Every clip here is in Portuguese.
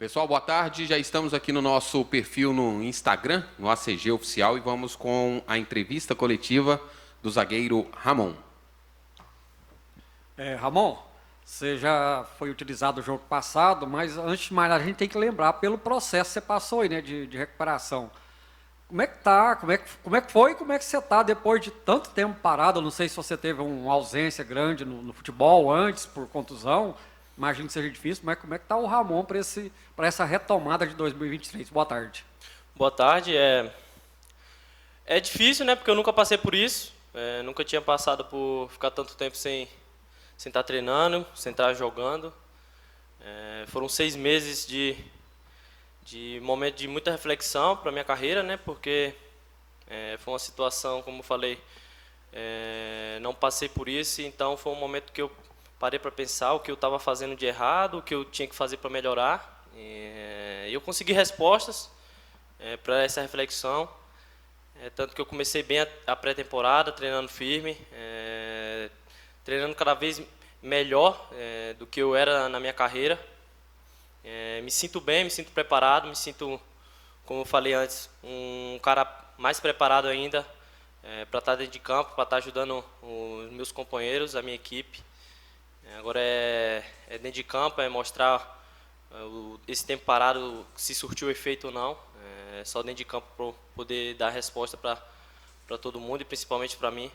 Pessoal, boa tarde. Já estamos aqui no nosso perfil no Instagram, no ACG Oficial, e vamos com a entrevista coletiva do zagueiro Ramon. Ramon, você já foi utilizado no jogo passado, mas antes de mais nada a gente tem que lembrar pelo processo que você passou aí, né, de recuperação. Como é que tá? Como é que foi? Como é que você tá depois de tanto tempo parado? Eu não sei se você teve uma ausência grande no futebol antes por contusão. Imagino que seja difícil, mas como é que tá o Ramon para essa retomada de 2023? Boa tarde. Boa tarde. É difícil, né? Porque eu nunca passei por isso. Nunca tinha passado por ficar tanto tempo sem estar treinando, sem estar jogando. Foram 6 meses de momento de muita reflexão para a minha carreira, né? Porque foi uma situação, como eu falei, não passei por isso. Então foi um momento que eu parei para pensar o que eu estava fazendo de errado, o que eu tinha que fazer para melhorar. E eu consegui respostas para essa reflexão. Tanto que eu comecei bem a pré-temporada, treinando firme, treinando cada vez melhor do que eu era na minha carreira. Me sinto bem, me sinto preparado, me sinto, como eu falei antes, um cara mais preparado ainda para estar dentro de campo, para estar ajudando os meus companheiros, a minha equipe. Agora é dentro de campo, é mostrar esse tempo parado se surtiu efeito ou não. É só dentro de campo para poder dar resposta para todo mundo e principalmente para mim.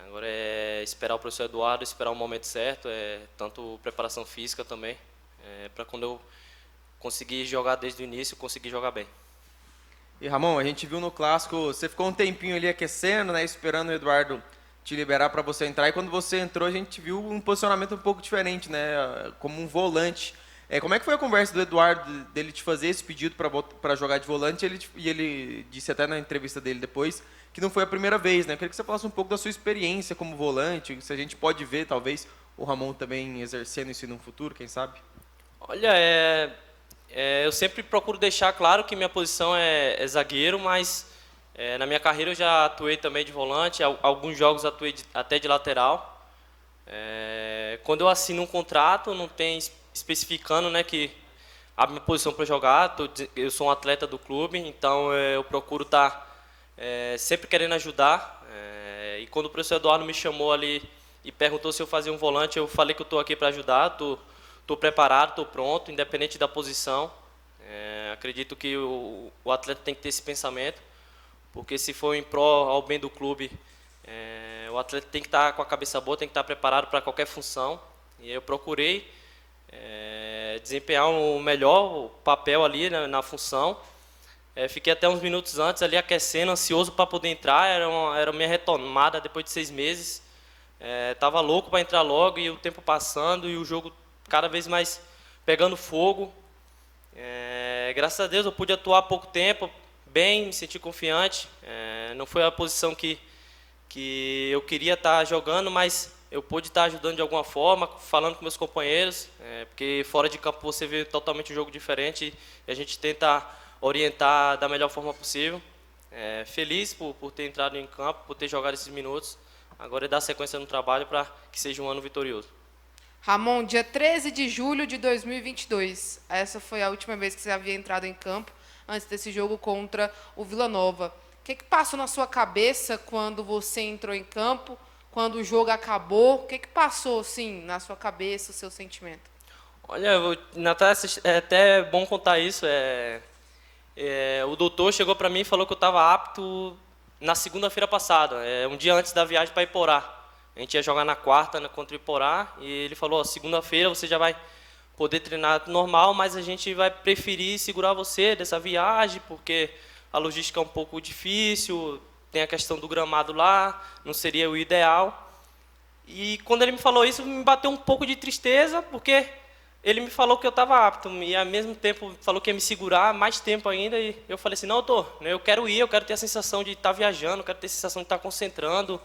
Agora é esperar o professor Eduardo, esperar o momento certo, tanto preparação física também, para quando eu conseguir jogar desde o início, conseguir jogar bem. E Ramon, a gente viu no clássico, você ficou um tempinho ali aquecendo, né, esperando o Eduardo te liberar para você entrar, e quando você entrou a gente viu um posicionamento um pouco diferente, né, como um volante. Como é que foi a conversa do Eduardo, dele te fazer esse pedido para jogar de volante, e ele disse até na entrevista dele depois que não foi a primeira vez, né? Eu queria que você falasse um pouco da sua experiência como volante, se a gente pode ver, talvez, o Ramon também exercendo isso no futuro, quem sabe? Olha, eu sempre procuro deixar claro que minha posição é zagueiro, mas na minha carreira eu já atuei também de volante, alguns jogos atuei até de lateral. Quando eu assino um contrato, não tem especificando, né, que a minha posição para jogar, eu sou um atleta do clube, então eu procuro estar sempre querendo ajudar. E quando o professor Eduardo me chamou ali e perguntou se eu fazia um volante, eu falei que eu estou aqui para ajudar, estou preparado, estou pronto, independente da posição. Acredito que o atleta tem que ter esse pensamento, porque se for em prol ao bem do clube, o atleta tem que estar com a cabeça boa, tem que estar preparado para qualquer função. E eu procurei desempenhar o melhor papel ali na função. Fiquei até uns minutos antes ali aquecendo, ansioso para poder entrar. Era minha retomada depois de 6 meses. Estava louco para entrar logo e o tempo passando e o jogo cada vez mais pegando fogo. Graças a Deus eu pude atuar há pouco tempo, bem, me senti confiante. Não foi a posição que eu queria estar jogando, mas eu pude estar ajudando de alguma forma, falando com meus companheiros, porque fora de campo você vê totalmente um jogo diferente e a gente tenta orientar da melhor forma possível. Feliz por ter entrado em campo, por ter jogado esses minutos. Agora é dar sequência no trabalho para que seja um ano vitorioso. Ramon, dia 13 de julho de 2022. Essa foi a última vez que você havia entrado em campo, antes desse jogo contra o Vila Nova. O que passou na sua cabeça quando você entrou em campo, quando o jogo acabou? O que passou, assim, na sua cabeça, o seu sentimento? Olha, Natália, é até bom contar isso. O doutor chegou para mim e falou que eu estava apto na segunda-feira passada, um dia antes da viagem para Iporá. A gente ia jogar na quarta contra o Iporá e ele falou, segunda-feira você já vai poder treinar normal, mas a gente vai preferir segurar você dessa viagem, porque a logística é um pouco difícil, tem a questão do gramado lá, não seria o ideal. E quando ele me falou isso, me bateu um pouco de tristeza, porque ele me falou que eu estava apto, e ao mesmo tempo falou que ia me segurar mais tempo ainda, e eu falei assim, não, doutor, eu quero ir, eu quero ter a sensação de estar viajando, eu quero ter a sensação de estar concentrando,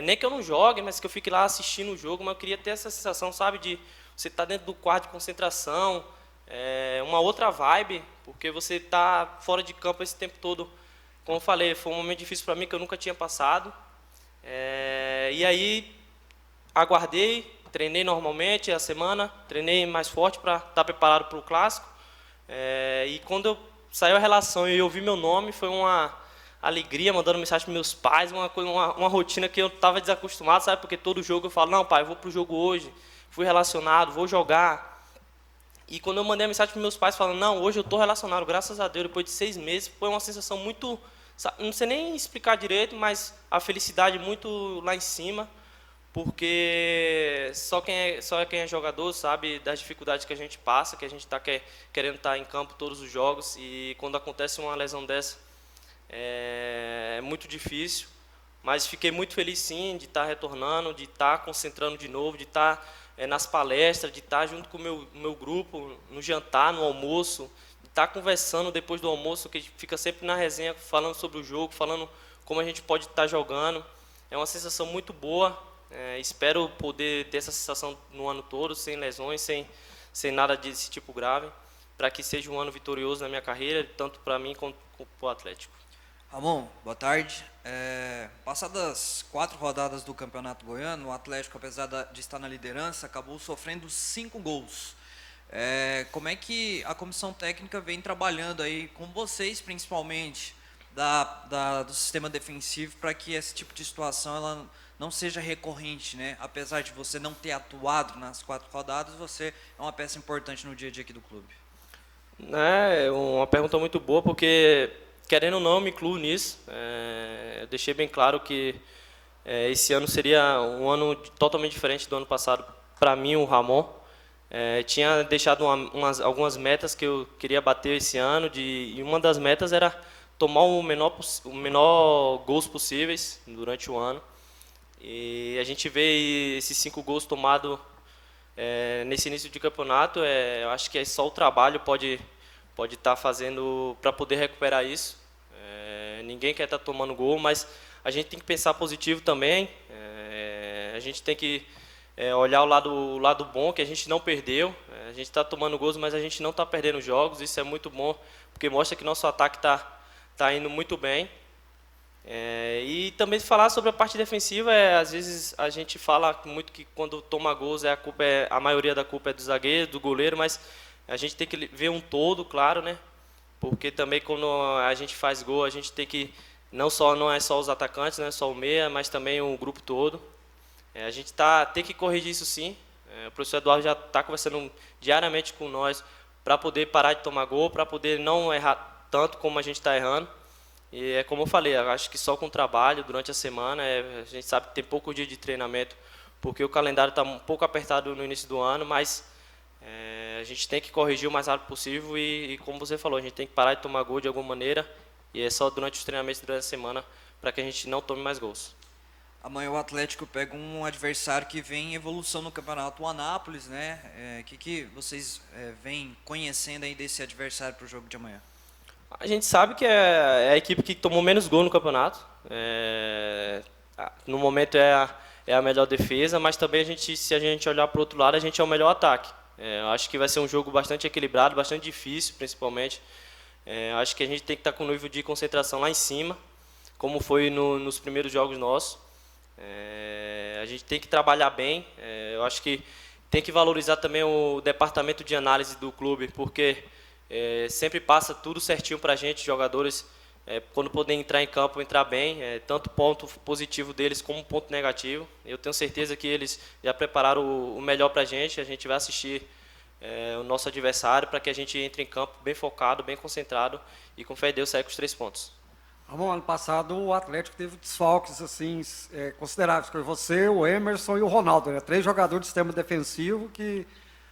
nem que eu não jogue, mas que eu fique lá assistindo o jogo, mas eu queria ter essa sensação, sabe, de você estar dentro do quarto de concentração, uma outra vibe, porque você está fora de campo esse tempo todo. Como eu falei, foi um momento difícil para mim, que eu nunca tinha passado. E aí, aguardei, treinei normalmente a semana, treinei mais forte para estar preparado para o Clássico. E quando saiu a relação e eu vi meu nome, foi uma alegria, mandando mensagem para meus pais, uma rotina que eu estava desacostumado, sabe? Porque todo jogo eu falo, não, pai, eu vou para o jogo hoje, fui relacionado, vou jogar. E quando eu mandei a mensagem para meus pais falando, não, hoje eu estou relacionado, graças a Deus, depois de 6 meses, foi uma sensação muito, não sei nem explicar direito, mas a felicidade muito lá em cima, porque só quem é jogador sabe das dificuldades que a gente passa, que a gente está querendo estar em campo todos os jogos, e quando acontece uma lesão dessa, é muito difícil, mas fiquei muito feliz sim de estar retornando, de estar concentrando de novo, de estar nas palestras, de estar junto com o meu grupo, no jantar, no almoço, de estar conversando depois do almoço, que fica sempre na resenha, falando sobre o jogo, falando como a gente pode estar jogando. É uma sensação muito boa, espero poder ter essa sensação no ano todo, sem lesões, sem nada desse tipo grave, para que seja um ano vitorioso na minha carreira, tanto para mim quanto para o Atlético. Ramon, boa tarde. Passadas 4 rodadas do Campeonato Goiano, o Atlético, apesar de estar na liderança, acabou sofrendo 5 gols. Como é que a comissão técnica vem trabalhando aí com vocês, principalmente, do sistema defensivo, para que esse tipo de situação ela não seja recorrente, né? Apesar de você não ter atuado nas 4 rodadas, você é uma peça importante no dia a dia aqui do clube. É uma pergunta muito boa, porque, querendo ou não, eu me incluo nisso. Eu deixei bem claro que esse ano seria um ano totalmente diferente do ano passado para mim, o Ramon. Tinha deixado algumas metas que eu queria bater esse ano, e uma das metas era tomar o menor gols possíveis durante o ano. E a gente vê esses 5 gols tomados nesse início de campeonato. Eu acho que só o trabalho pode estar fazendo para poder recuperar isso. Ninguém quer estar tomando gol, mas a gente tem que pensar positivo também. A gente tem que olhar o lado bom, que a gente não perdeu. A gente está tomando gols, mas a gente não está perdendo jogos. Isso é muito bom, porque mostra que nosso ataque está indo muito bem. E também falar sobre a parte defensiva, às vezes a gente fala muito que quando toma gols a maioria da culpa é do zagueiro, do goleiro, mas a gente tem que ver um todo, claro, né? Porque também quando a gente faz gol, a gente tem que não é só os atacantes, não é só o meia, mas também o grupo todo. A gente tem que corrigir isso sim. O professor Eduardo já está conversando diariamente com nós para poder parar de tomar gol, para poder não errar tanto como a gente está errando. E é como eu falei, eu acho que só com trabalho durante a semana, a gente sabe que tem poucos dias de treinamento, porque o calendário está um pouco apertado no início do ano, mas a gente tem que corrigir o mais rápido possível e como você falou, a gente tem que parar de tomar gol de alguma maneira, e é só durante os treinamentos durante a semana para que a gente não tome mais gols. Amanhã o Atlético pega um adversário que vem em evolução no campeonato, o Anápolis, né? Que vocês vêm conhecendo aí desse adversário para o jogo de amanhã? A gente sabe que é a equipe que tomou menos gol no campeonato. No momento é a melhor defesa, mas também se a gente olhar para o outro lado, a gente é o melhor ataque. Eu acho que vai ser um jogo bastante equilibrado, bastante difícil, principalmente. Acho que a gente tem que estar com um nível de concentração lá em cima, como foi nos primeiros jogos nossos. A gente tem que trabalhar bem. Eu acho que tem que valorizar também o departamento de análise do clube, porque sempre passa tudo certinho para a gente, jogadores, quando podem entrar em campo, entrar bem, tanto ponto positivo deles como ponto negativo. Eu tenho certeza que eles já prepararam o melhor para a gente vai assistir o nosso adversário para que a gente entre em campo bem focado, bem concentrado e com fé em Deus sair com os 3 pontos. Ramon, ano passado o Atlético teve desfalques assim, consideráveis, foi você, o Emerson e o Ronaldo, né? 3 jogadores do sistema defensivo que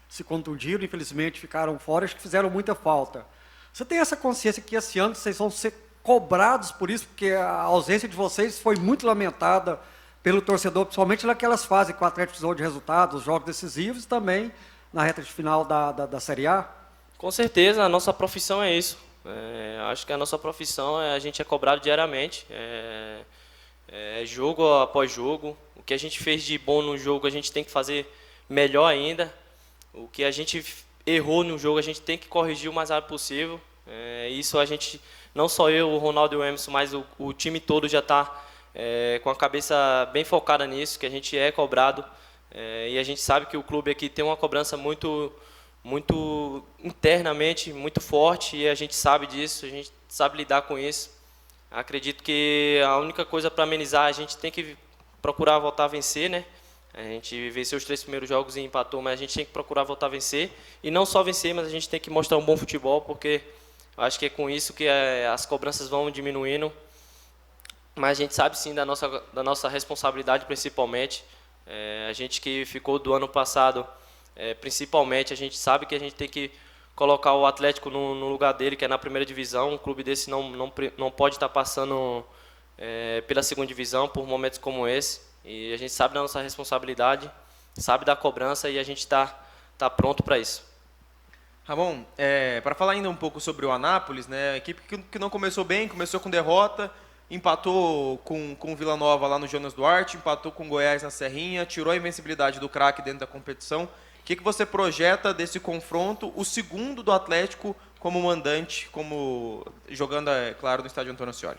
se contundiram, infelizmente ficaram fora, acho que fizeram muita falta. Você tem essa consciência que esse ano vocês vão ser cobrados por isso, porque a ausência de vocês foi muito lamentada pelo torcedor, principalmente naquelas fases que o Atlético precisou de resultados, os jogos decisivos e também na reta de final da Série A? Com certeza, a nossa profissão é isso. Acho que a nossa profissão a gente é cobrado diariamente, jogo após jogo. O que a gente fez de bom no jogo a gente tem que fazer melhor ainda. O que a gente errou no jogo a gente tem que corrigir o mais rápido possível. Isso a gente, não só eu, o Ronaldo e o Emerson, mas o time todo já está com a cabeça bem focada nisso, que a gente é cobrado. E a gente sabe que o clube aqui tem uma cobrança muito, muito internamente muito forte e a gente sabe disso, a gente sabe lidar com isso. Acredito que a única coisa para amenizar, a gente tem que procurar voltar a vencer, né? A gente venceu os 3 primeiros jogos e empatou, mas a gente tem que procurar voltar a vencer. E não só vencer, mas a gente tem que mostrar um bom futebol, porque eu acho que é com isso que as cobranças vão diminuindo. Mas a gente sabe sim da nossa responsabilidade, principalmente. A gente que ficou do ano passado, principalmente, a gente sabe que a gente tem que colocar o Atlético no lugar dele, que é na primeira divisão. Um clube desse não pode estar passando pela segunda divisão por momentos como esse. E a gente sabe da nossa responsabilidade, sabe da cobrança e a gente está pronto para isso. Ramon, para falar ainda um pouco sobre o Anápolis, né, a equipe que não começou bem, começou com derrota, empatou com o Vila Nova lá no Jonas Duarte, empatou com o Goiás na Serrinha, tirou a invencibilidade do craque dentro da competição. O que você projeta desse confronto, o segundo do Atlético como mandante, como jogando, claro, no estádio Antônio Ascioli?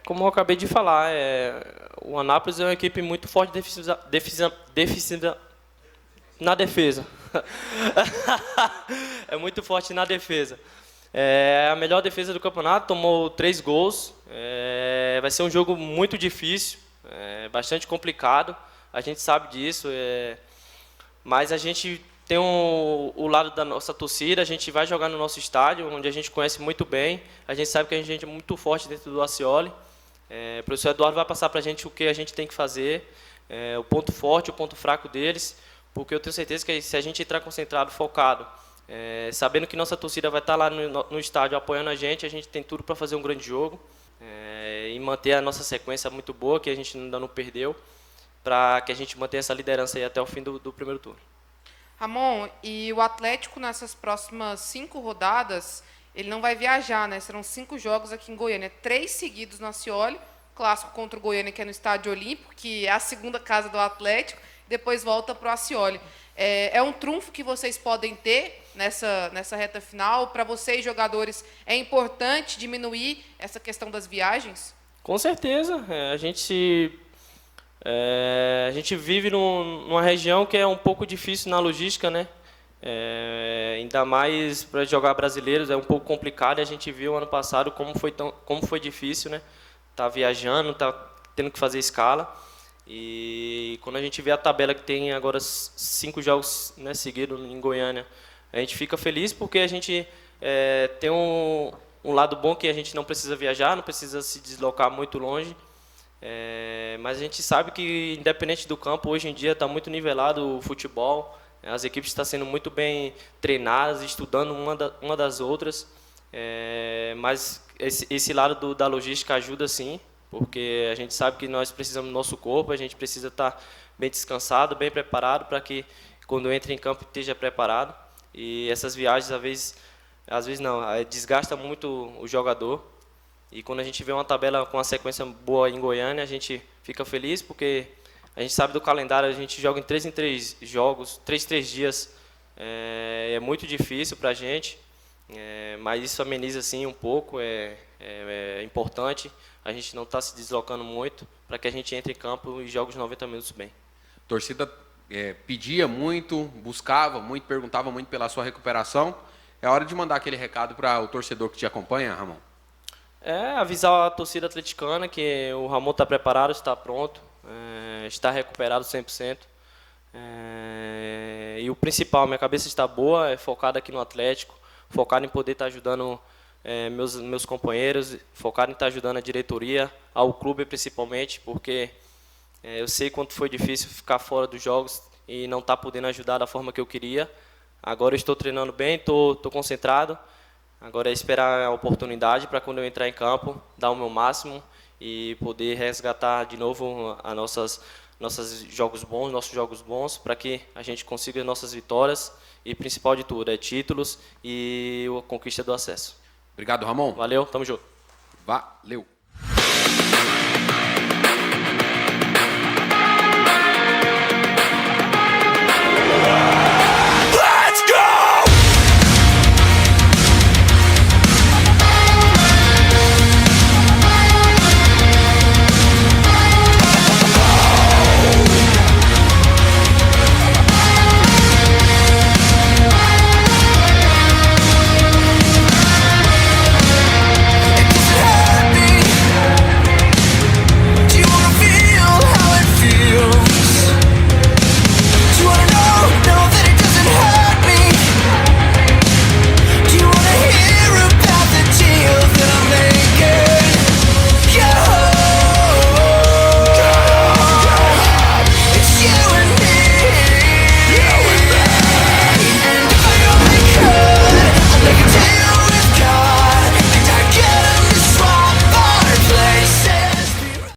Como eu acabei de falar, o Anápolis é uma equipe muito forte na defesa. É muito forte na defesa. É a melhor defesa do campeonato, tomou 3 gols. Vai ser um jogo muito difícil, bastante complicado. A gente sabe disso, mas a gente tem o lado da nossa torcida, a gente vai jogar no nosso estádio, onde a gente conhece muito bem. A gente sabe que a gente é muito forte dentro do Ascioli. O professor Eduardo vai passar para a gente o que a gente tem que fazer, o ponto forte, o ponto fraco deles, porque eu tenho certeza que se a gente entrar concentrado, focado, sabendo que nossa torcida vai estar lá no estádio apoiando a gente tem tudo para fazer um grande jogo e manter a nossa sequência muito boa, que a gente ainda não perdeu, para que a gente mantenha essa liderança aí até o fim do primeiro turno. Ramon, e o Atlético nessas próximas 5 rodadas, ele não vai viajar, né? Serão 5 jogos aqui em Goiânia, 3 seguidos no Ascioli, clássico contra o Goiânia, que é no Estádio Olímpico, que é a segunda casa do Atlético, depois volta para o Ascioli. É um trunfo que vocês podem ter nessa reta final? Para vocês, jogadores, é importante diminuir essa questão das viagens? Com certeza. A gente vive numa região que é um pouco difícil na logística, né? Ainda mais para jogar brasileiros é um pouco complicado. A gente viu ano passado como foi difícil, né? Tá viajando, tá tendo que fazer escala. E quando a gente vê a tabela que tem agora 5 jogos, né, seguidos em Goiânia, a gente fica feliz porque a gente tem um lado bom, que a gente não precisa viajar, não precisa se deslocar muito longe. Mas a gente sabe que, independente do campo, hoje em dia está muito nivelado o futebol. As equipes estão sendo muito bem treinadas, estudando uma das outras. Mas esse lado da logística ajuda sim, porque a gente sabe que nós precisamos do nosso corpo, a gente precisa estar bem descansado, bem preparado, para que quando entre em campo esteja preparado. E essas viagens, às vezes não, desgasta muito o jogador. E quando a gente vê uma tabela com uma sequência boa em Goiânia, a gente fica feliz, porque a gente sabe do calendário, a gente joga em 3 em 3 jogos, 3 em 3 dias. É muito difícil para a gente, mas isso ameniza sim um pouco, é importante. A gente não está se deslocando muito para que a gente entre em campo e jogue os 90 minutos bem. A torcida pedia muito, buscava muito, perguntava muito pela sua recuperação. É hora de mandar aquele recado para o torcedor que te acompanha, Ramon? Avisar a torcida atleticana que o Ramon está preparado, está pronto, está recuperado 100%. E o principal, minha cabeça está boa, é focada aqui no Atlético, focado em poder estar ajudando meus companheiros, focado em estar ajudando a diretoria, ao clube principalmente, porque eu sei quanto foi difícil ficar fora dos jogos e não estar podendo ajudar da forma que eu queria. Agora eu estou treinando bem, estou concentrado. Agora é esperar a oportunidade para, quando eu entrar em campo, dar o meu máximo e poder resgatar de novo nossos jogos bons, para que a gente consiga nossas vitórias e, principal de tudo, títulos e a conquista do acesso. Obrigado, Ramon. Valeu, tamo junto. Valeu.